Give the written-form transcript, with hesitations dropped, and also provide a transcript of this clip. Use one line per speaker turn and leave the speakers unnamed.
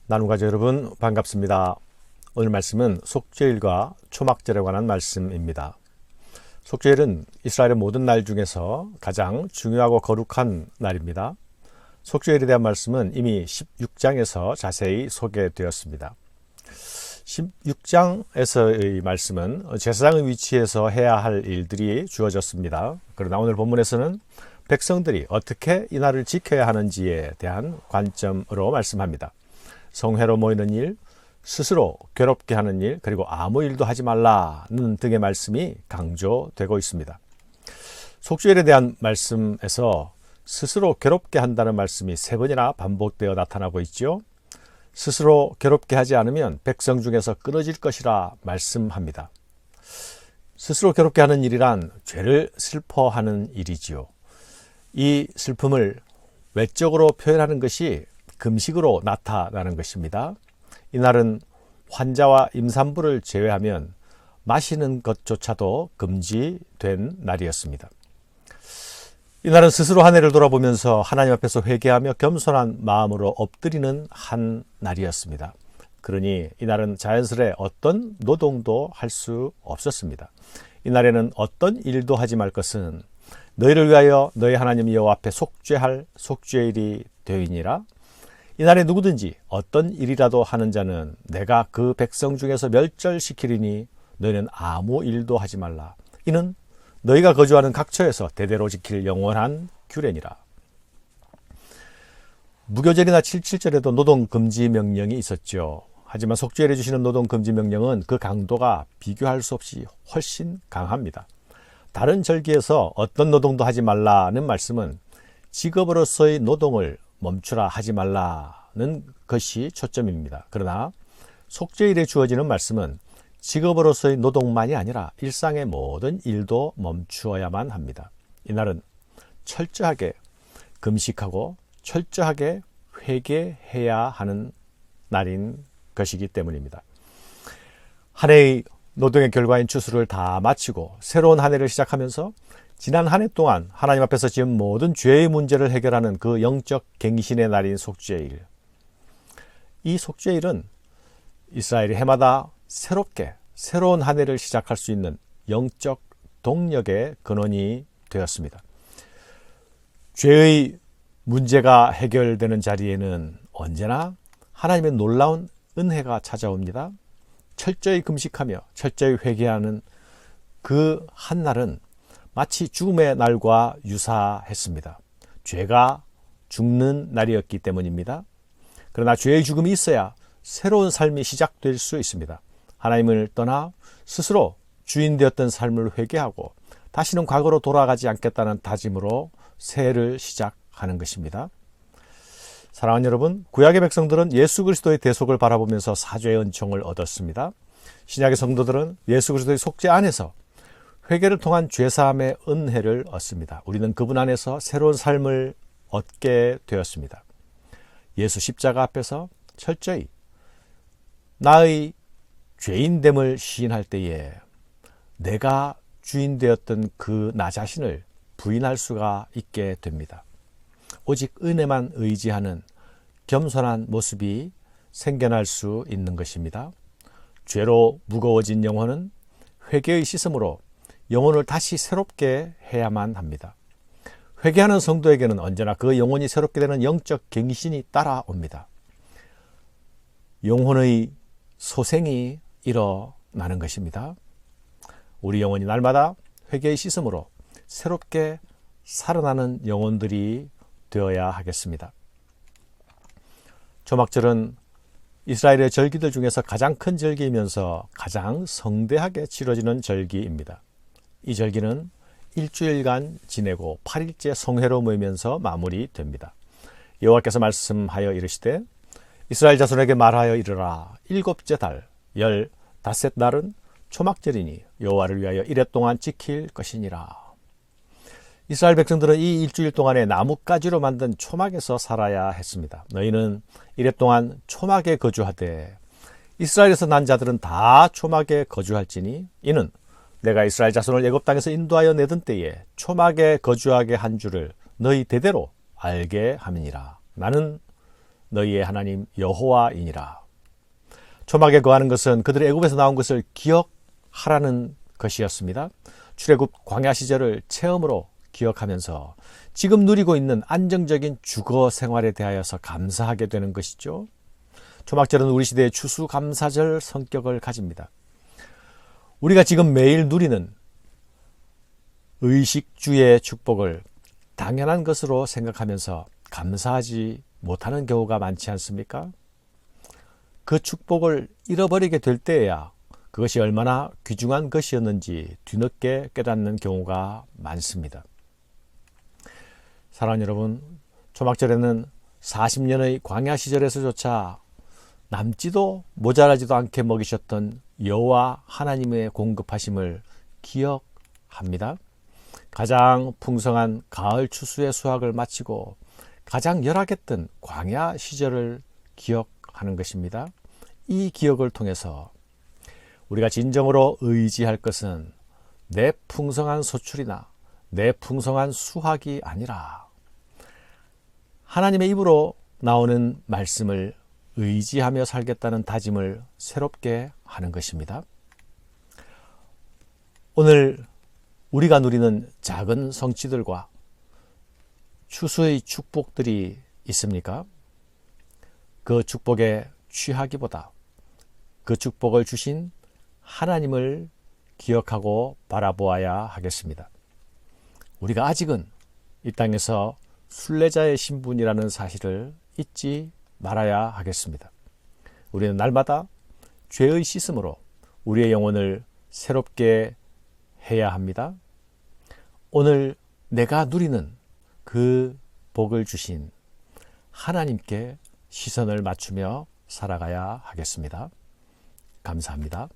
나눔가족 여러분 반갑습니다. 오늘 말씀은 속죄일과 초막절에 관한 말씀입니다. 속죄일은 이스라엘의 모든 날 중에서 가장 중요하고 거룩한 날입니다. 속죄일에 대한 말씀은 이미 16장에서 자세히 소개되었습니다. 16장에서의 말씀은 제사장의 위치에서 해야 할 일들이 주어졌습니다. 그러나 오늘 본문에서는 백성들이 어떻게 이 날을 지켜야 하는지에 대한 관점으로 말씀합니다. 성회로 모이는 일, 스스로 괴롭게 하는 일, 그리고 아무 일도 하지 말라는 등의 말씀이 강조되고 있습니다. 속죄일에 대한 말씀에서 스스로 괴롭게 한다는 말씀이 3번이나 반복되어 나타나고 있죠. 스스로 괴롭게 하지 않으면 백성 중에서 끊어질 것이라 말씀합니다. 스스로 괴롭게 하는 일이란 죄를 슬퍼하는 일이지요. 이 슬픔을 외적으로 표현하는 것이 금식으로 나타나는 것입니다. 이날은 환자와 임산부를 제외하면 마시는 것조차도 금지된 날이었습니다. 이날은 스스로 한 해를 돌아보면서 하나님 앞에서 회개하며 겸손한 마음으로 엎드리는 한 날이었습니다. 그러니 이날은 자연스레 어떤 노동도 할 수 없었습니다. 이날에는 어떤 일도 하지 말 것은 너희를 위하여 너희 하나님 여호와 앞에 속죄할 속죄일이 되이니라. 이날에 누구든지 어떤 일이라도 하는 자는 내가 그 백성 중에서 멸절시키리니 너희는 아무 일도 하지 말라. 이는 너희가 거주하는 각처에서 대대로 지킬 영원한 규례니라. 무교절이나 7.7절에도 노동금지 명령이 있었죠. 하지만 속죄일에 주시는 노동금지 명령은 그 강도가 비교할 수 없이 훨씬 강합니다. 다른 절기에서 어떤 노동도 하지 말라는 말씀은 직업으로서의 노동을 멈추라 하지 말라는 것이 초점입니다. 그러나 속죄일에 주어지는 말씀은 직업으로서의 노동만이 아니라 일상의 모든 일도 멈추어야만 합니다. 이날은 철저하게 금식하고 철저하게 회개해야 하는 날인 것이기 때문입니다. 한 해의 노동의 결과인 추수를 다 마치고 새로운 한 해를 시작하면서 지난 한 해 동안 하나님 앞에서 지은 모든 죄의 문제를 해결하는 그 영적 갱신의 날인 속죄일. 이 속죄일은 이스라엘이 해마다 새롭게 새로운 한 해를 시작할 수 있는 영적 동력의 근원이 되었습니다. 죄의 문제가 해결되는 자리에는 언제나 하나님의 놀라운 은혜가 찾아옵니다. 철저히 금식하며 철저히 회개하는 그 한 날은 마치 죽음의 날과 유사했습니다. 죄가 죽는 날이었기 때문입니다. 그러나 죄의 죽음이 있어야 새로운 삶이 시작될 수 있습니다. 하나님을 떠나 스스로 주인 되었던 삶을 회개하고 다시는 과거로 돌아가지 않겠다는 다짐으로 새해를 시작하는 것입니다. 사랑하는 여러분, 구약의 백성들은 예수 그리스도의 대속을 바라보면서 사죄의 은총을 얻었습니다. 신약의 성도들은 예수 그리스도의 속죄 안에서 회개를 통한 죄사함의 은혜를 얻습니다. 우리는 그분 안에서 새로운 삶을 얻게 되었습니다. 예수 십자가 앞에서 철저히 나의 죄인됨을 시인할 때에 내가 주인 되었던 그 나 자신을 부인할 수가 있게 됩니다. 오직 은혜만 의지하는 겸손한 모습이 생겨날 수 있는 것입니다. 죄로 무거워진 영혼은 회개의 씻음으로 영혼을 다시 새롭게 해야만 합니다. 회개하는 성도에게는 언제나 그 영혼이 새롭게 되는 영적 갱신이 따라옵니다. 영혼의 소생이 일어나는 것입니다. 우리 영혼이 날마다 회개의 씻음으로 새롭게 살아나는 영혼들이 되어야 하겠습니다. 초막절은 이스라엘의 절기들 중에서 가장 큰 절기이면서 가장 성대하게 치러지는 절기입니다. 이 절기는 일주일간 지내고 8일째 성회로 모이면서 마무리됩니다. 여호와께서 말씀하여 이르시되 이스라엘 자손에게 말하여 이르라. 7째 달 15날은 초막절이니 여호와를 위하여 이래 동안 지킬 것이니라. 이스라엘 백성들은 이 일주일 동안에 나뭇가지로 만든 초막에서 살아야 했습니다. 너희는 이래 동안 초막에 거주하되 이스라엘에서 난 자들은 다 초막에 거주할지니 이는 내가 이스라엘 자손을 애굽 땅에서 인도하여 내던 때에 초막에 거주하게 한 줄을 너희 대대로 알게 함이니라. 나는 너희의 하나님 여호와이니라. 초막에 거하는 것은 그들의 애굽에서 나온 것을 기억하라는 것이었습니다. 출애굽 광야 시절을 체험으로 기억하면서 지금 누리고 있는 안정적인 주거 생활에 대하여서 감사하게 되는 것이죠. 초막절은 우리 시대의 추수감사절 성격을 가집니다. 우리가 지금 매일 누리는 의식주의 축복을 당연한 것으로 생각하면서 감사하지 못하는 경우가 많지 않습니까? 그 축복을 잃어버리게 될 때에야 그것이 얼마나 귀중한 것이었는지 뒤늦게 깨닫는 경우가 많습니다. 사랑하는 여러분, 초막절에는 40년의 광야 시절에서조차 남지도 모자라지도 않게 먹이셨던 여호와 하나님의 공급하심을 기억합니다. 가장 풍성한 가을 추수의 수확을 마치고 가장 열악했던 광야 시절을 기억하는 것입니다. 이 기억을 통해서 우리가 진정으로 의지할 것은 내 풍성한 소출이나 내 풍성한 수확이 아니라 하나님의 입으로 나오는 말씀을 의지하며 살겠다는 다짐을 새롭게 하는 것입니다. 오늘 우리가 누리는 작은 성취들과 추수의 축복들이 있습니까? 그 축복에 취하기보다 그 축복을 주신 하나님을 기억하고 바라보아야 하겠습니다. 우리가 아직은 이 땅에서 순례자의 신분이라는 사실을 잊지 말아야 하겠습니다. 우리는 날마다 죄의 씻음으로 우리의 영혼을 새롭게 해야 합니다. 오늘 내가 누리는 그 복을 주신 하나님께 시선을 맞추며 살아가야 하겠습니다. 감사합니다.